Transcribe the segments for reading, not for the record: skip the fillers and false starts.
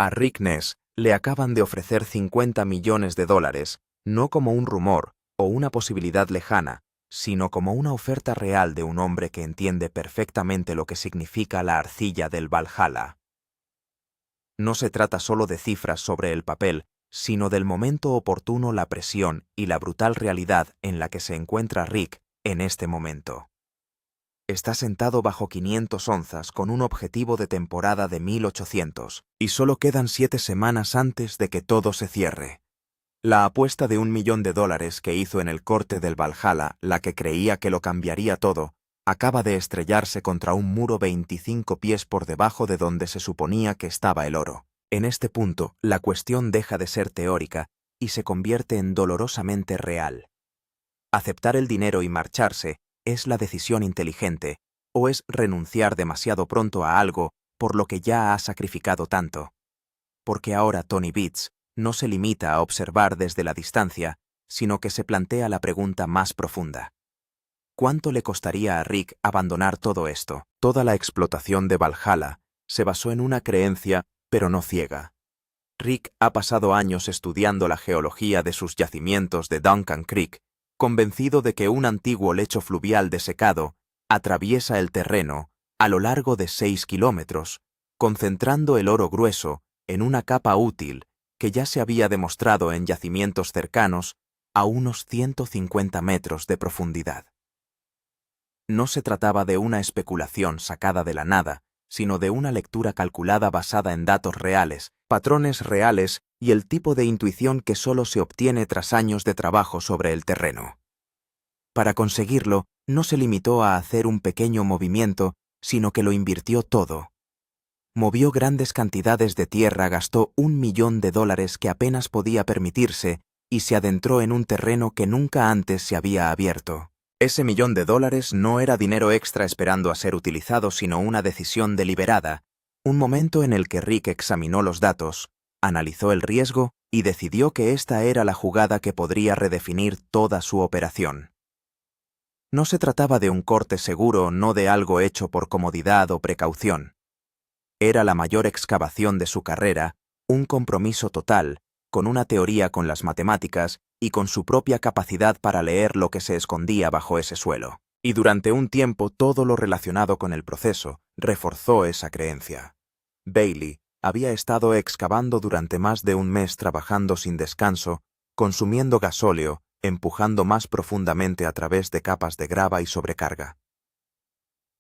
A Rick Ness le acaban de ofrecer $50 millones, no como un rumor o una posibilidad lejana, sino como una oferta real de un hombre que entiende perfectamente lo que significa la arcilla del Valhalla. No se trata solo de cifras sobre el papel, sino del momento oportuno, la presión y la brutal realidad en la que se encuentra Rick en este momento. Está sentado bajo 500 onzas con un objetivo de temporada de 1800, y solo quedan 7 semanas antes de que todo se cierre. La apuesta de $1 millón que hizo en el corte del Valhalla, la que creía que lo cambiaría todo, acaba de estrellarse contra un muro 25 pies por debajo de donde se suponía que estaba el oro. En este punto, la cuestión deja de ser teórica y se convierte en dolorosamente real. Aceptar el dinero y marcharse ¿es la decisión inteligente o es renunciar demasiado pronto a algo por lo que ya ha sacrificado tanto? Porque ahora Tony Beets no se limita a observar desde la distancia, sino que se plantea la pregunta más profunda. ¿Cuánto le costaría a Rick abandonar todo esto? Toda la explotación de Valhalla se basó en una creencia, pero no ciega. Rick ha pasado años estudiando la geología de sus yacimientos de Duncan Creek, convencido de que un antiguo lecho fluvial desecado atraviesa el terreno a lo largo de 6 kilómetros, concentrando el oro grueso en una capa útil que ya se había demostrado en yacimientos cercanos a unos 150 metros de profundidad. No se trataba de una especulación sacada de la nada, sino de una lectura calculada basada en datos reales, patrones reales y el tipo de intuición que solo se obtiene tras años de trabajo sobre el terreno. Para conseguirlo, no se limitó a hacer un pequeño movimiento, sino que lo invirtió todo. Movió grandes cantidades de tierra, gastó $1 millón que apenas podía permitirse y se adentró en un terreno que nunca antes se había abierto. Ese $1 millón no era dinero extra esperando a ser utilizado, sino una decisión deliberada, un momento en el que Rick examinó los datos, analizó el riesgo y decidió que esta era la jugada que podría redefinir toda su operación. No se trataba de un corte seguro, no de algo hecho por comodidad o precaución. Era la mayor excavación de su carrera, un compromiso total, con una teoría, con las matemáticas y con su propia capacidad para leer lo que se escondía bajo ese suelo. Y durante un tiempo todo lo relacionado con el proceso reforzó esa creencia. Bailey había estado excavando durante más de un mes, trabajando sin descanso, consumiendo gasóleo, empujando más profundamente a través de capas de grava y sobrecarga.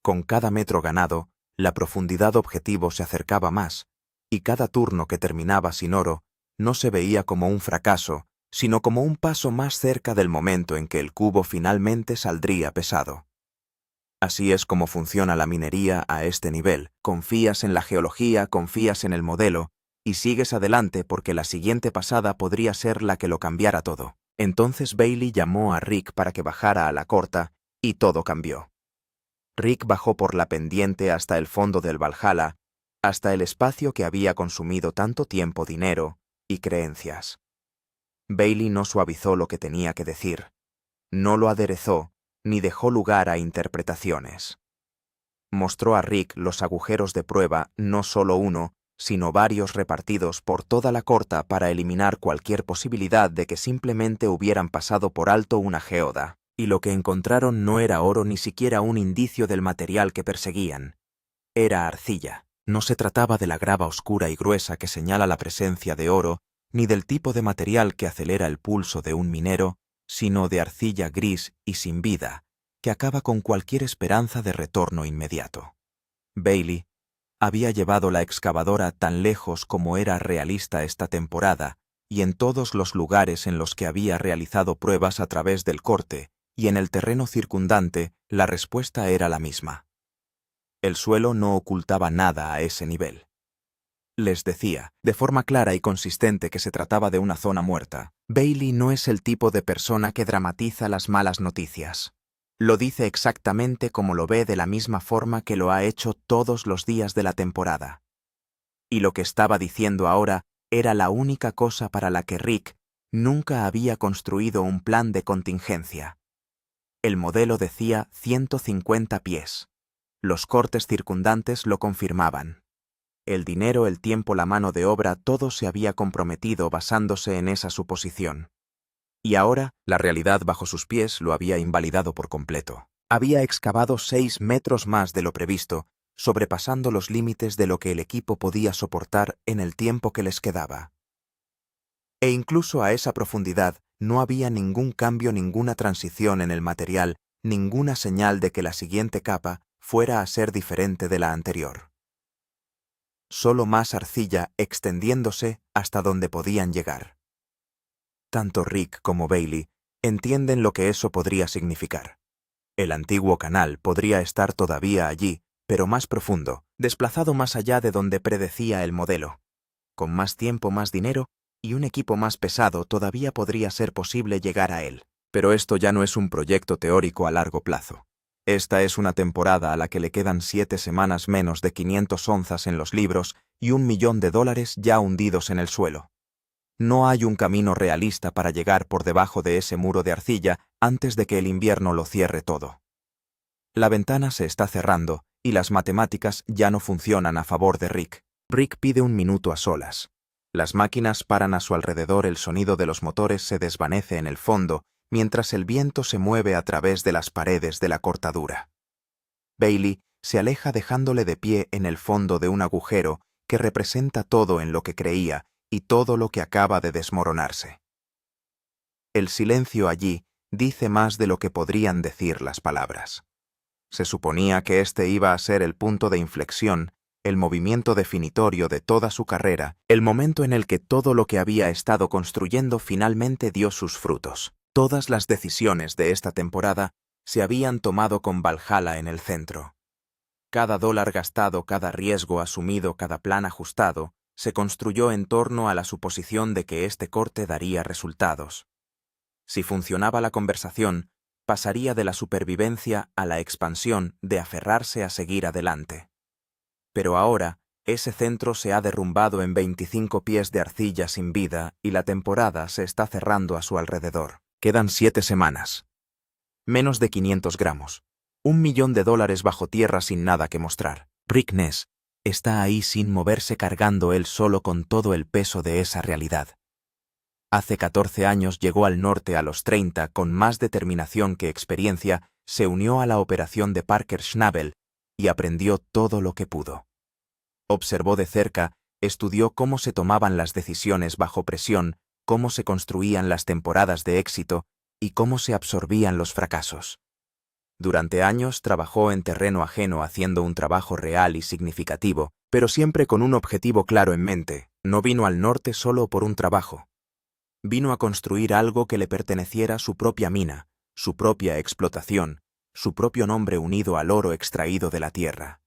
Con cada metro ganado, la profundidad objetivo se acercaba más, y cada turno que terminaba sin oro no se veía como un fracaso, sino como un paso más cerca del momento en que el cubo finalmente saldría pesado. Así es como funciona la minería a este nivel. Confías en la geología, confías en el modelo, y sigues adelante porque la siguiente pasada podría ser la que lo cambiara todo. Entonces Bailey llamó a Rick para que bajara a la corta, y todo cambió. Rick bajó por la pendiente hasta el fondo del Valhalla, hasta el espacio que había consumido tanto tiempo, dinero y creencias. Bailey no suavizó lo que tenía que decir, no lo aderezó, ni dejó lugar a interpretaciones. Mostró a Rick los agujeros de prueba, no solo uno, sino varios repartidos por toda la corta para eliminar cualquier posibilidad de que simplemente hubieran pasado por alto una geoda. Y lo que encontraron no era oro, ni siquiera un indicio del material que perseguían. Era arcilla. No se trataba de la grava oscura y gruesa que señala la presencia de oro, ni del tipo de material que acelera el pulso de un minero, sino de arcilla gris y sin vida, que acaba con cualquier esperanza de retorno inmediato. Bailey había llevado la excavadora tan lejos como era realista esta temporada, y en todos los lugares en los que había realizado pruebas a través del corte, y en el terreno circundante, la respuesta era la misma. El suelo no ocultaba nada a ese nivel. Les decía, de forma clara y consistente, que se trataba de una zona muerta. Bailey no es el tipo de persona que dramatiza las malas noticias. Lo dice exactamente como lo ve, de la misma forma que lo ha hecho todos los días de la temporada. Y lo que estaba diciendo ahora era la única cosa para la que Rick nunca había construido un plan de contingencia. El modelo decía 150 pies. Los cortes circundantes lo confirmaban. El dinero, el tiempo, la mano de obra, todo se había comprometido basándose en esa suposición. Y ahora, la realidad bajo sus pies lo había invalidado por completo. Había excavado 6 metros más de lo previsto, sobrepasando los límites de lo que el equipo podía soportar en el tiempo que les quedaba. E incluso a esa profundidad no había ningún cambio, ninguna transición en el material, ninguna señal de que la siguiente capa fuera a ser diferente de la anterior. Solo más arcilla extendiéndose hasta donde podían llegar. Tanto Rick como Bailey entienden lo que eso podría significar. El antiguo canal podría estar todavía allí, pero más profundo, desplazado más allá de donde predecía el modelo. Con más tiempo, más dinero y un equipo más pesado todavía podría ser posible llegar a él. Pero esto ya no es un proyecto teórico a largo plazo. Esta es una temporada a la que le quedan 7 semanas, menos de 500 onzas en los libros y $1 millón ya hundidos en el suelo. No hay un camino realista para llegar por debajo de ese muro de arcilla antes de que el invierno lo cierre todo. La ventana se está cerrando y las matemáticas ya no funcionan a favor de Rick. Rick pide un minuto a solas. Las máquinas paran a su alrededor, el sonido de los motores se desvanece en el fondo, mientras el viento se mueve a través de las paredes de la cortadura. Bailey se aleja dejándole de pie en el fondo de un agujero que representa todo en lo que creía y todo lo que acaba de desmoronarse. El silencio allí dice más de lo que podrían decir las palabras. Se suponía que este iba a ser el punto de inflexión, el movimiento definitorio de toda su carrera, el momento en el que todo lo que había estado construyendo finalmente dio sus frutos. Todas las decisiones de esta temporada se habían tomado con Valhalla en el centro. Cada dólar gastado, cada riesgo asumido, cada plan ajustado, se construyó en torno a la suposición de que este corte daría resultados. Si funcionaba la conversación, pasaría de la supervivencia a la expansión, de aferrarse a seguir adelante. Pero ahora, ese centro se ha derrumbado en 25 pies de arcilla sin vida y la temporada se está cerrando a su alrededor. Quedan 7 semanas. Menos de 500 gramos. $1 millón bajo tierra sin nada que mostrar. Rick Ness está ahí sin moverse, cargando él solo con todo el peso de esa realidad. Hace 14 años llegó al norte, a los 30, con más determinación que experiencia, se unió a la operación de Parker Schnabel y aprendió todo lo que pudo. Observó de cerca, estudió cómo se tomaban las decisiones bajo presión, cómo se construían las temporadas de éxito y cómo se absorbían los fracasos. Durante años trabajó en terreno ajeno haciendo un trabajo real y significativo, pero siempre con un objetivo claro en mente. No vino al norte solo por un trabajo. Vino a construir algo que le perteneciera, a su propia mina, su propia explotación, su propio nombre unido al oro extraído de la tierra.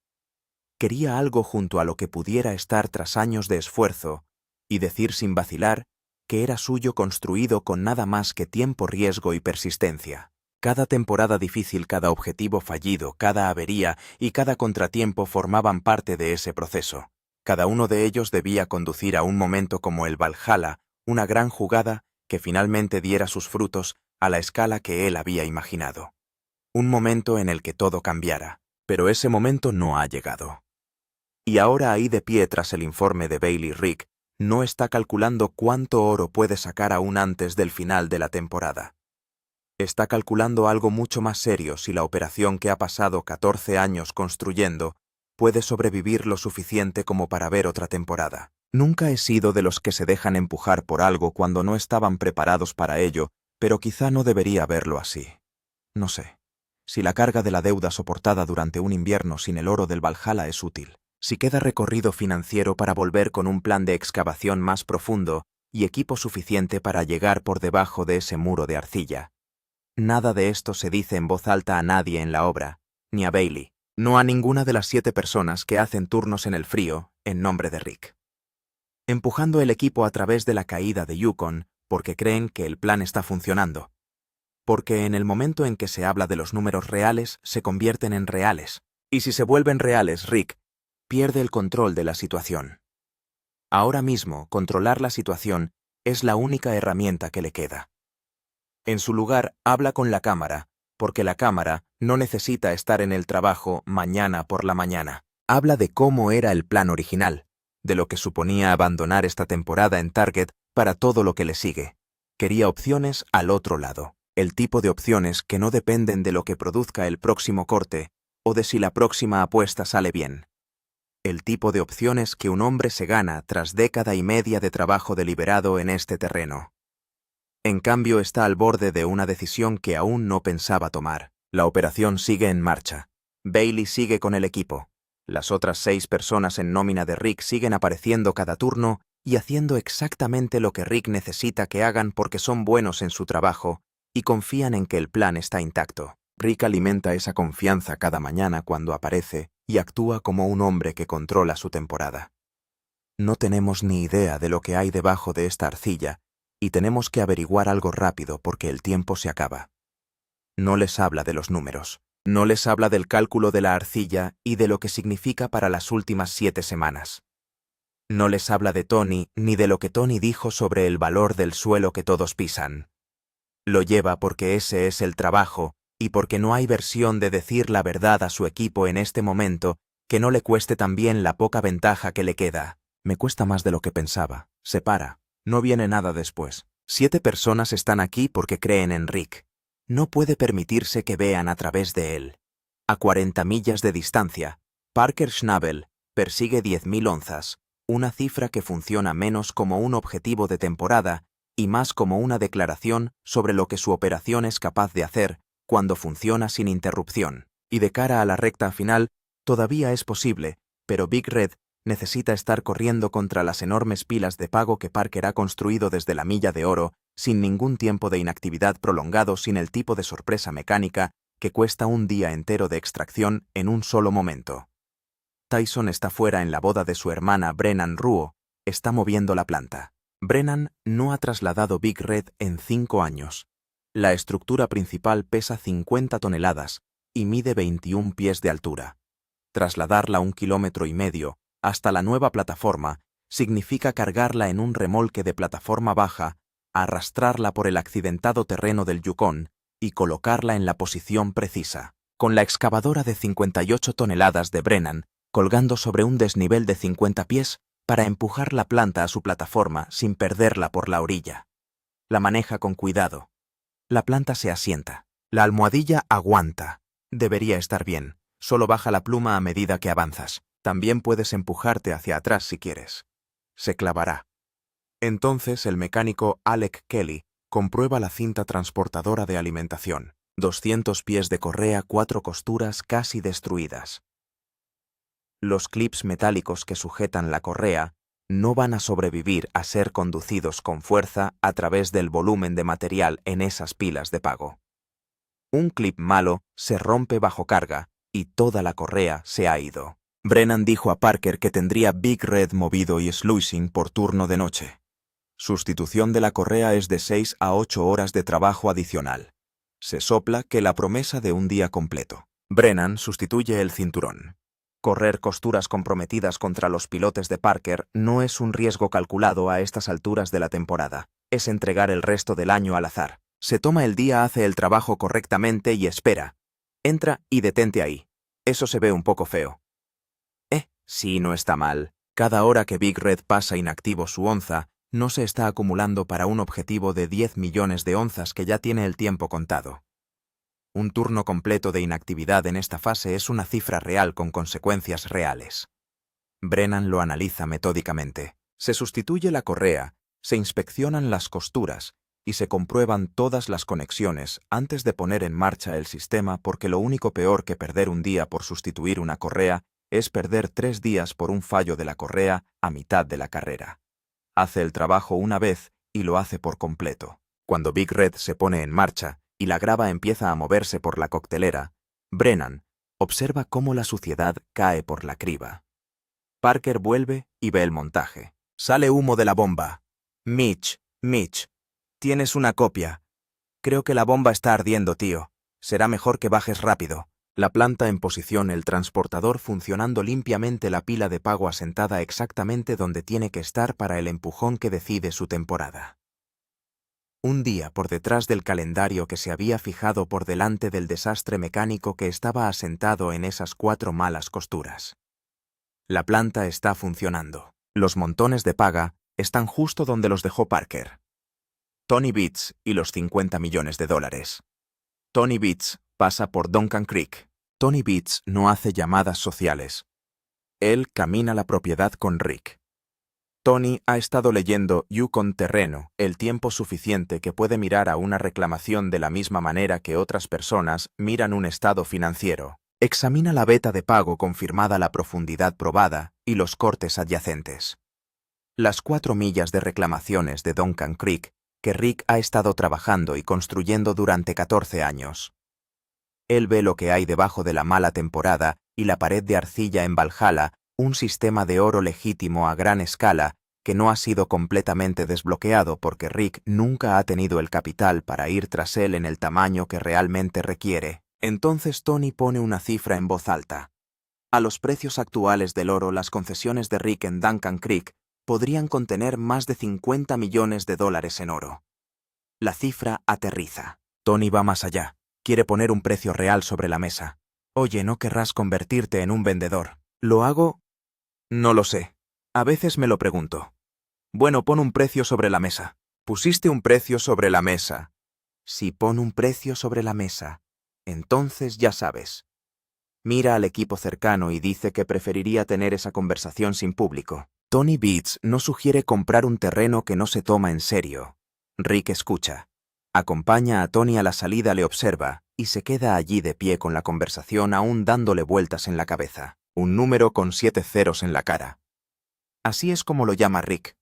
Quería algo junto a lo que pudiera estar tras años de esfuerzo y decir sin vacilar que era suyo, construido con nada más que tiempo, riesgo y persistencia. Cada temporada difícil, cada objetivo fallido, cada avería y cada contratiempo formaban parte de ese proceso. Cada uno de ellos debía conducir a un momento como el Valhalla, una gran jugada que finalmente diera sus frutos a la escala que él había imaginado. Un momento en el que todo cambiara, pero ese momento no ha llegado. Y ahora, ahí de pie tras el informe de Bailey, Rick no está calculando cuánto oro puede sacar aún antes del final de la temporada. Está calculando algo mucho más serio: si la operación que ha pasado 14 años construyendo puede sobrevivir lo suficiente como para ver otra temporada. Nunca he sido de los que se dejan empujar por algo cuando no estaban preparados para ello, pero quizá no debería verlo así. No sé. Si la carga de la deuda soportada durante un invierno sin el oro del Valhalla es útil. Si queda recorrido financiero para volver con un plan de excavación más profundo y equipo suficiente para llegar por debajo de ese muro de arcilla. Nada de esto se dice en voz alta a nadie en la obra, ni a Bailey, no a ninguna de las 7 personas que hacen turnos en el frío, en nombre de Rick. Empujando el equipo a través de la caída de Yukon porque creen que el plan está funcionando. Porque en el momento en que se habla de los números reales, se convierten en reales. Y si se vuelven reales, Rick pierde el control de la situación. Ahora mismo, controlar la situación es la única herramienta que le queda. En su lugar, habla con la cámara, porque la cámara no necesita estar en el trabajo mañana por la mañana. Habla de cómo era el plan original, de lo que suponía abandonar esta temporada en Target para todo lo que le sigue. Quería opciones al otro lado, el tipo de opciones que no dependen de lo que produzca el próximo corte o de si la próxima apuesta sale bien. El tipo de opciones que un hombre se gana tras década y media de trabajo deliberado en este terreno. En cambio, está al borde de una decisión que aún no pensaba tomar. La operación sigue en marcha. Bayley sigue con el equipo. Las otras 6 personas en nómina de Rick siguen apareciendo cada turno y haciendo exactamente lo que Rick necesita que hagan porque son buenos en su trabajo y confían en que el plan está intacto. Rick alimenta esa confianza cada mañana cuando aparece y actúa como un hombre que controla su temporada. No tenemos ni idea de lo que hay debajo de esta arcilla y tenemos que averiguar algo rápido porque el tiempo se acaba. No les habla de los números. No les habla del cálculo de la arcilla y de lo que significa para las últimas 7 semanas. No les habla de Tony ni de lo que Tony dijo sobre el valor del suelo que todos pisan. Lo lleva porque ese es el trabajo y porque no hay versión de decir la verdad a su equipo en este momento que no le cueste también la poca ventaja que le queda. Me cuesta más de lo que pensaba. Se para. No viene nada después. 7 personas están aquí porque creen en Rick. No puede permitirse que vean a través de él. A 40 millas de distancia, Parker Schnabel persigue 10.000 onzas, una cifra que funciona menos como un objetivo de temporada y más como una declaración sobre lo que su operación es capaz de hacer cuando funciona sin interrupción. Y de cara a la recta final, todavía es posible, pero Big Red necesita estar corriendo contra las enormes pilas de pago que Parker ha construido desde la milla de oro, sin ningún tiempo de inactividad prolongado, sin el tipo de sorpresa mecánica que cuesta un día entero de extracción en un solo momento. Tyson está fuera en la boda de su hermana Brennan Ruo, está moviendo la planta. Brennan no ha trasladado Big Red en 5 años. La estructura principal pesa 50 toneladas y mide 21 pies de altura. Trasladarla 1,5 kilómetros hasta la nueva plataforma significa cargarla en un remolque de plataforma baja, arrastrarla por el accidentado terreno del Yukon y colocarla en la posición precisa. Con la excavadora de 58 toneladas de Brennan colgando sobre un desnivel de 50 pies para empujar la planta a su plataforma sin perderla por la orilla. La maneja con cuidado. La planta se asienta. La almohadilla aguanta. Debería estar bien. Solo baja la pluma a medida que avanzas. También puedes empujarte hacia atrás si quieres. Se clavará. Entonces el mecánico Alec Kelly comprueba la cinta transportadora de alimentación. 200 pies de correa, 4 costuras casi destruidas. Los clips metálicos que sujetan la correa no van a sobrevivir a ser conducidos con fuerza a través del volumen de material en esas pilas de pago. Un clip malo se rompe bajo carga y toda la correa se ha ido. Brennan dijo a Parker que tendría Big Red movido y sluicing por turno de noche. Sustitución de la correa es de 6 a 8 horas de trabajo adicional. Se sopla que la promesa de un día completo. Brennan sustituye el cinturón. Correr costuras comprometidas contra los pilotes de Parker no es un riesgo calculado a estas alturas de la temporada. Es entregar el resto del año al azar. Se toma el día, hace el trabajo correctamente y espera. Entra y detente ahí. Eso se ve un poco feo. Sí, no está mal. Cada hora que Big Red pasa inactivo su onza, no se está acumulando para un objetivo de 10 millones de onzas que ya tiene el tiempo contado. Un turno completo de inactividad en esta fase es una cifra real con consecuencias reales. Brennan lo analiza metódicamente. Se sustituye la correa, se inspeccionan las costuras y se comprueban todas las conexiones antes de poner en marcha el sistema, porque lo único peor que perder un día por sustituir una correa es perder 3 días por un fallo de la correa a mitad de la carrera. Hace el trabajo una vez y lo hace por completo. Cuando Big Red se pone en marcha y la grava empieza a moverse por la coctelera, Brennan observa cómo la suciedad cae por la criba. Parker vuelve y ve el montaje. Sale humo de la bomba. Mitch, tienes una copia. Creo que la bomba está ardiendo, tío. Será mejor que bajes rápido. La planta en posición, el transportador funcionando limpiamente, la pila de pago asentada exactamente donde tiene que estar para el empujón que decide su temporada. Un día por detrás del calendario que se había fijado por delante del desastre mecánico que estaba asentado en esas 4 malas costuras. La planta está funcionando. Los montones de paga están justo donde los dejó Parker. Tony Beats y los 50 millones de dólares. Tony Beats pasa por Duncan Creek. Tony Beats no hace llamadas sociales. Él camina la propiedad con Rick. Tony ha estado leyendo Yukon Terreno el tiempo suficiente que puede mirar a una reclamación de la misma manera que otras personas miran un estado financiero. Examina la veta de pago confirmada, la profundidad probada y los cortes adyacentes. Las 4 millas de reclamaciones de Duncan Creek que Rick ha estado trabajando y construyendo durante 14 años. Él ve lo que hay debajo de la mala temporada y la pared de arcilla en Valhalla, un sistema de oro legítimo a gran escala que no ha sido completamente desbloqueado porque Rick nunca ha tenido el capital para ir tras él en el tamaño que realmente requiere. Entonces Tony pone una cifra en voz alta. A los precios actuales del oro, las concesiones de Rick en Duncan Creek podrían contener más de 50 millones de dólares en oro. La cifra aterriza. Tony va más allá. Quiere poner un precio real sobre la mesa. Oye, ¿no querrás convertirte en un vendedor? ¿Lo hago? No lo sé. A veces me lo pregunto. Bueno, pon un precio sobre la mesa. Pusiste un precio sobre la mesa. Si pon un precio sobre la mesa, entonces ya sabes. Mira al equipo cercano y dice que preferiría tener esa conversación sin público. Tony Beats no sugiere comprar un terreno que no se toma en serio. Rick escucha. Acompaña a Tony a la salida, le observa y se queda allí de pie con la conversación aún dándole vueltas en la cabeza. Un número con 7 ceros en la cara. Así es como lo llama Rick.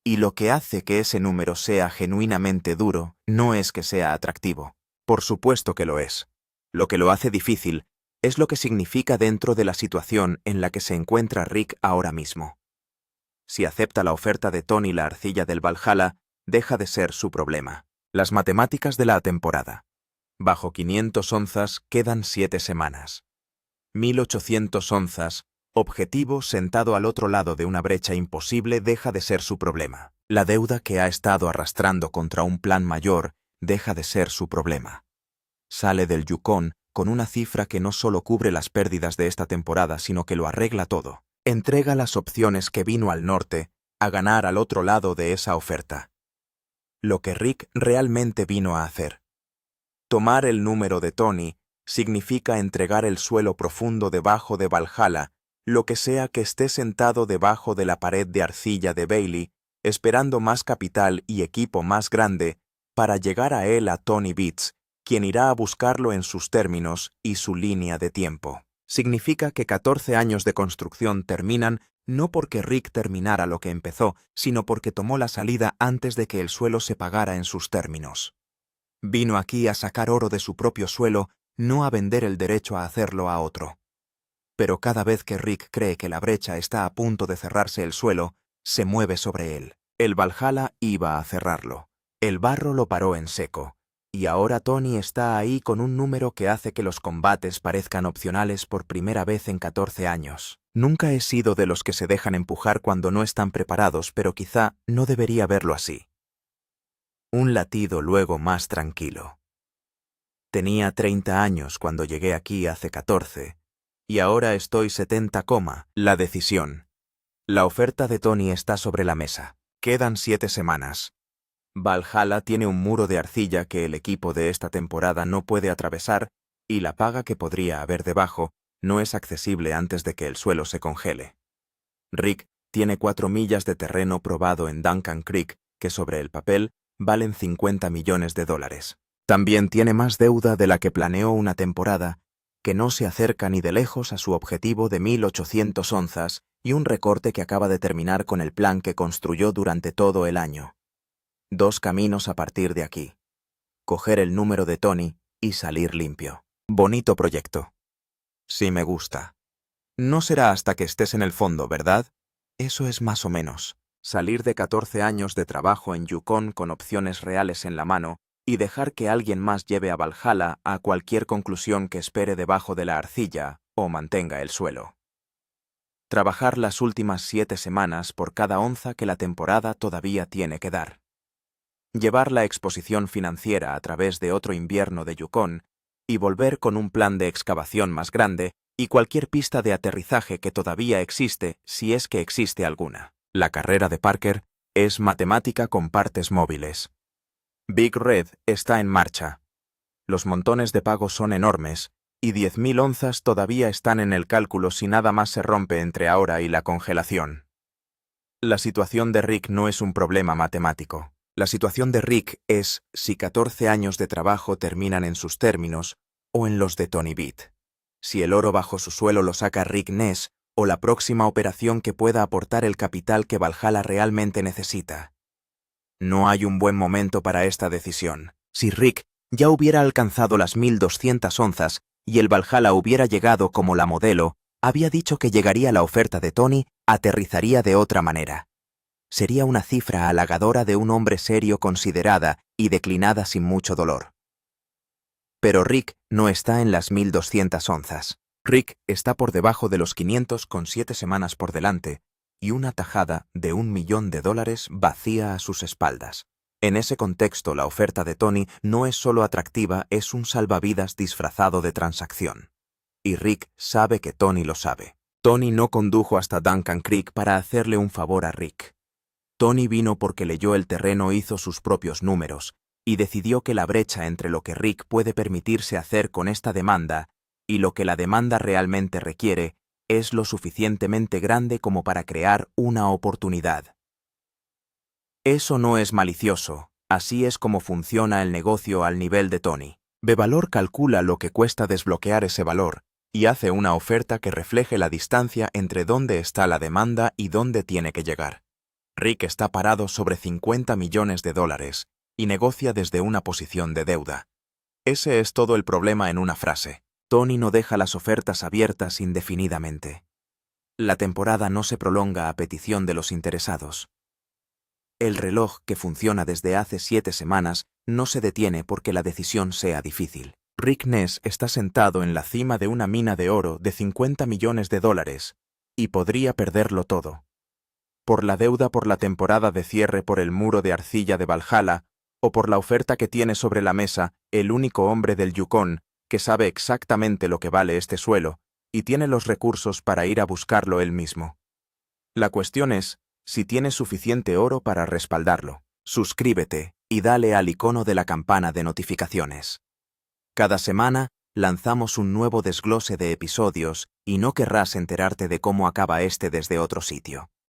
Y lo que hace que ese número sea genuinamente duro no es que sea atractivo. Por supuesto que lo es. Lo que lo hace difícil es lo que significa dentro de la situación en la que se encuentra Rick ahora mismo. Si acepta la oferta de Tony, la arcilla del Valhalla deja de ser su problema. Las matemáticas de la temporada. Bajo 500 onzas quedan 7 semanas. 1800 onzas, objetivo sentado al otro lado de una brecha imposible, deja de ser su problema. La deuda que ha estado arrastrando contra un plan mayor deja de ser su problema. Sale del Yukon con una cifra que no solo cubre las pérdidas de esta temporada, sino que lo arregla todo. Entrega las opciones que vino al norte a ganar al otro lado de esa oferta. Lo que Rick realmente vino a hacer. Tomar el número de Tony significa entregar el suelo profundo debajo de Valhalla, lo que sea que esté sentado debajo de la pared de arcilla de Bailey, esperando más capital y equipo más grande para llegar a él, a Tony Beats, quien irá a buscarlo en sus términos y su línea de tiempo. Significa que 14 años de construcción terminan no porque Rick terminara lo que empezó, sino porque tomó la salida antes de que el suelo se pagara en sus términos. Vino aquí a sacar oro de su propio suelo, no a vender el derecho a hacerlo a otro. Pero cada vez que Rick cree que la brecha está a punto de cerrarse, el suelo se mueve sobre él. El Valhalla iba a cerrarlo. El barro lo paró en seco. Y ahora Tony está ahí con un número que hace que los combates parezcan opcionales por primera vez en 14 años. Nunca he sido de los que se dejan empujar cuando no están preparados, pero quizá no debería verlo así. Un latido luego más tranquilo. Tenía 30 años cuando llegué aquí hace 14, y ahora estoy 70, la decisión. La oferta de Tony está sobre la mesa. Quedan 7 semanas. Valhalla tiene un muro de arcilla que el equipo de esta temporada no puede atravesar, y la paga que podría haber debajo no es accesible antes de que el suelo se congele. Rick tiene 4 millas de terreno probado en Duncan Creek que sobre el papel valen 50 millones de dólares. También tiene más deuda de la que planeó una temporada que no se acerca ni de lejos a su objetivo de 1800 onzas y un recorte que acaba de terminar con el plan que construyó durante todo el año. 2 caminos a partir de aquí. Coger el número de Tony y salir limpio. Bonito proyecto. Sí, me gusta. No será hasta que estés en el fondo, ¿verdad? Eso es más o menos. Salir de 14 años de trabajo en Yukon con opciones reales en la mano y dejar que alguien más lleve a Valhalla a cualquier conclusión que espere debajo de la arcilla o mantenga el suelo. Trabajar las últimas 7 semanas por cada onza que la temporada todavía tiene que dar. Llevar la exposición financiera a través de otro invierno de Yukon y volver con un plan de excavación más grande y cualquier pista de aterrizaje que todavía existe, si es que existe alguna. La carrera de Parker es matemática con partes móviles. Big Red está en marcha. Los montones de pago son enormes, y 10.000 onzas todavía están en el cálculo si nada más se rompe entre ahora y la congelación. La situación de Rick no es un problema matemático. La situación de Rick es si 14 años de trabajo terminan en sus términos o en los de Tony Beat. Si el oro bajo su suelo lo saca Rick Ness o la próxima operación que pueda aportar el capital que Valhalla realmente necesita. No hay un buen momento para esta decisión. Si Rick ya hubiera alcanzado las 1.200 onzas y el Valhalla hubiera llegado como la modelo, había dicho que llegaría la oferta de Tony, aterrizaría de otra manera. Sería una cifra halagadora de un hombre serio considerada y declinada sin mucho dolor. Pero Rick no está en las 1.200 onzas. Rick está por debajo de los 500 con 7 semanas por delante y una tajada de $1.000.000 vacía a sus espaldas. En ese contexto, la oferta de Tony no es solo atractiva, es un salvavidas disfrazado de transacción. Y Rick sabe que Tony lo sabe. Tony no condujo hasta Duncan Creek para hacerle un favor a Rick. Tony vino porque leyó el terreno, hizo sus propios números y decidió que la brecha entre lo que Rick puede permitirse hacer con esta demanda y lo que la demanda realmente requiere es lo suficientemente grande como para crear una oportunidad. Eso no es malicioso, así es como funciona el negocio al nivel de Tony. B-Valor calcula lo que cuesta desbloquear ese valor y hace una oferta que refleje la distancia entre dónde está la demanda y dónde tiene que llegar. Rick está parado sobre $50 millones y negocia desde una posición de deuda. Ese es todo el problema en una frase. Tony no deja las ofertas abiertas indefinidamente. La temporada no se prolonga a petición de los interesados. El reloj, que funciona desde hace 7 semanas, no se detiene porque la decisión sea difícil. Rick Ness está sentado en la cima de una mina de oro de $50 millones y podría perderlo todo. Por la deuda por la temporada de cierre, por el muro de arcilla de Valhalla, o por la oferta que tiene sobre la mesa el único hombre del Yukon que sabe exactamente lo que vale este suelo y tiene los recursos para ir a buscarlo él mismo. La cuestión es si tienes suficiente oro para respaldarlo. Suscríbete y dale al icono de la campana de notificaciones. Cada semana lanzamos un nuevo desglose de episodios y no querrás enterarte de cómo acaba este desde otro sitio.